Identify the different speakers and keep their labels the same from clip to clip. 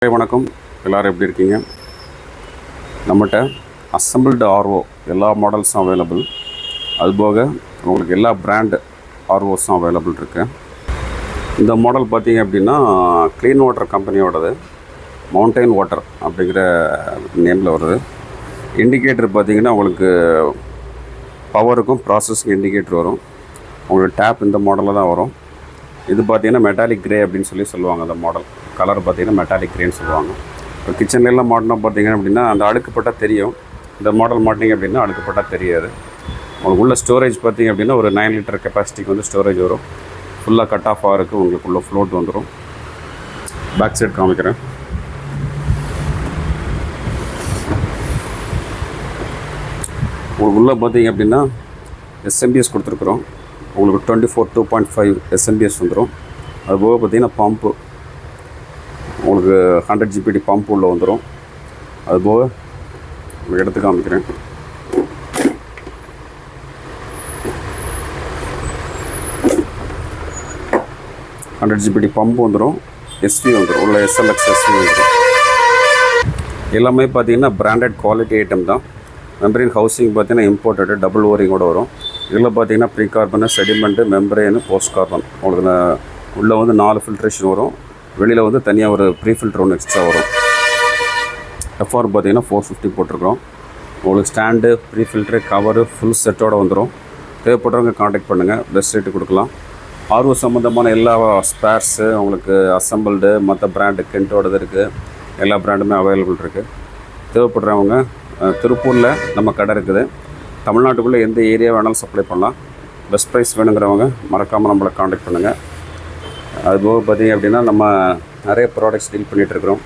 Speaker 1: வணக்கம், எல்லோரும் எப்படி இருக்கீங்க? நம்மகிட்ட அசம்பிள்டு ஆர்ஓ எல்லா மாடல்ஸும் அவைலபிள். அதுபோக உங்களுக்கு எல்லா பிராண்ட் ஆர்ஓஸும் அவைலபிள் இருக்குது. இந்த மாடல் பார்த்தீங்க அப்படின்னா க்ளீன் வாட்டர் கம்பெனியோடது, மவுண்டைன் வாட்டர் அப்படிங்கிற நேமில் வருது. இண்டிகேட்டர் பார்த்திங்கன்னா உங்களுக்கு பவருக்கும் ப்ராசஸிங் இண்டிகேட்டர் வரும். உங்களுக்கு டேப் இந்த மாடலில் தான் வரும். இது பார்த்திங்கன்னா மெட்டாலிக் கிரே அப்படின்னு சொல்லுவாங்க. அந்த மாடல் கலர் பார்த்திங்கன்னா மெட்டாலிக் கிரேன்னு சொல்லுவாங்க. இப்போ கிச்சன்லாம் மாட்டினோம் பார்த்திங்க அப்படின்னா அந்த அழுக்குப்பட்டால் தெரியும். இந்த மாடல் மாட்டிங்க அப்படின்னா அழுக்குப்பட்டால் தெரியாது. உங்களுக்கு உள்ள ஸ்டோரேஜ் பார்த்திங்க அப்படின்னா ஒரு 9 லிட்டர் கெப்பாசிட்டிக்கு வந்து ஸ்டோரேஜ் வரும். ஃபுல்லாக கட் ஆஃப் ஆகிறதுக்கு உங்களுக்கு உள்ள ஃப்ளோட் வந்துடும். பேக் சைட் காமிக்கிறேன். உங்களுக்கு உள்ளே பார்த்திங்க அப்படின்னா எஸ்எம்பிஎஸ் கொடுத்துருக்குறோம். உங்களுக்கு 24 2.5 எஸ்எம்பிஎஸ் வந்துடும். அதுபோக பார்த்திங்கன்னா பம்பு உங்களுக்கு 100 ஜிபிடி பம்ப் உள்ளே வந்துடும். அதுபோக எடுத்து காமிக்கிறேன். $100 பம்ப் வந்துடும். எஸ்வி வந்துடும். உள்ள SLX எஸ்வி வந்துடும். எல்லாமே பார்த்திங்கன்னா பிராண்டட் குவாலிட்டி ஐட்டம் தான். மெம்பரேன் ஹவுசிங் பார்த்திங்கன்னா இம்போர்ட்டடு டபுள் ஓரிங்கோடு வரும். இதில் பார்த்திங்கன்னா ப்ரீ கார்பனு, செடிமெண்ட்டு, மெம்பரேனு, போஸ்ட் கார்பன் உங்களுக்கு உள்ளே வந்து 4 ஃபில்ட்ரேஷன் வரும். வெளியில் வந்து தனியாக ஒரு ப்ரீ ஃபில்டர் ஒன்று எக்ஸ்ட்ரா வரும். எஃப்ஆர் பார்த்திங்கன்னா 450 போட்டிருக்கோம். உங்களுக்கு stand, pre filter, cover full செட்டோடு வந்துடும். தேவைப்படுறவங்க காண்டாக்ட் பண்ணுங்கள், பெஸ்ட் ரேட்டு கொடுக்கலாம். ஆர்ஓ சம்மந்தமான எல்லா ஸ்பேர்ஸு உங்களுக்கு அசம்பிள்டு, மற்ற பிராண்டு கென்ட்டோடது இருக்குது. எல்லா பிராண்டுமே அவைலபிள் இருக்குது. தேவைப்படுறவங்க திருப்பூரில் நம்ம கடை இருக்குது. தமிழ்நாட்டுக்குள்ளே எந்த ஏரியா வேணாலும் சப்ளை பண்ணலாம். பெஸ்ட் ப்ரைஸ் வேணுங்கிறவங்க மறக்காமல் நம்மளை காண்டாக்ட் பண்ணுங்கள். அதுபோக பார்த்திங்க அப்படின்னா நம்ம நிறைய ப்ராடக்ட்ஸ் டீல் பண்ணிகிட்ருக்குறோம்.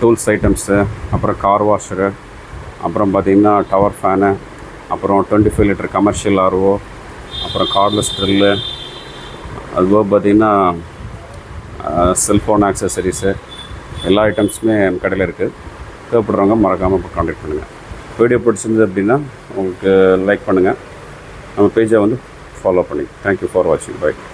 Speaker 1: டூல்ஸ் ஐட்டம்ஸு, அப்புறம் கார் வாஷரு, அப்புறம் பார்த்திங்கன்னா டவர் ஃபேனு, அப்புறம் 25 லிட்டர் கமர்ஷியல் ஆர்ஓ, அப்புறம் கார்ட்லெஸ் ட்ரில்லு, அதுபோக பார்த்திங்கன்னா செல்ஃபோன் ஆக்சசரிஸு, எல்லா ஐட்டம்ஸுமே நம்ம கடையில் இருக்குது. தேவைப்படுறவங்க மறக்காமல் இப்போ காண்டாக்ட் பண்ணுங்கள். வீடியோ பிடிச்சிருந்தது அப்படின்னா உங்களுக்கு லைக் பண்ணுங்கள். நம்ம பேஜை வந்து ஃபாலோ பண்ணி. தேங்க்யூ ஃபார் வாட்சிங். பை.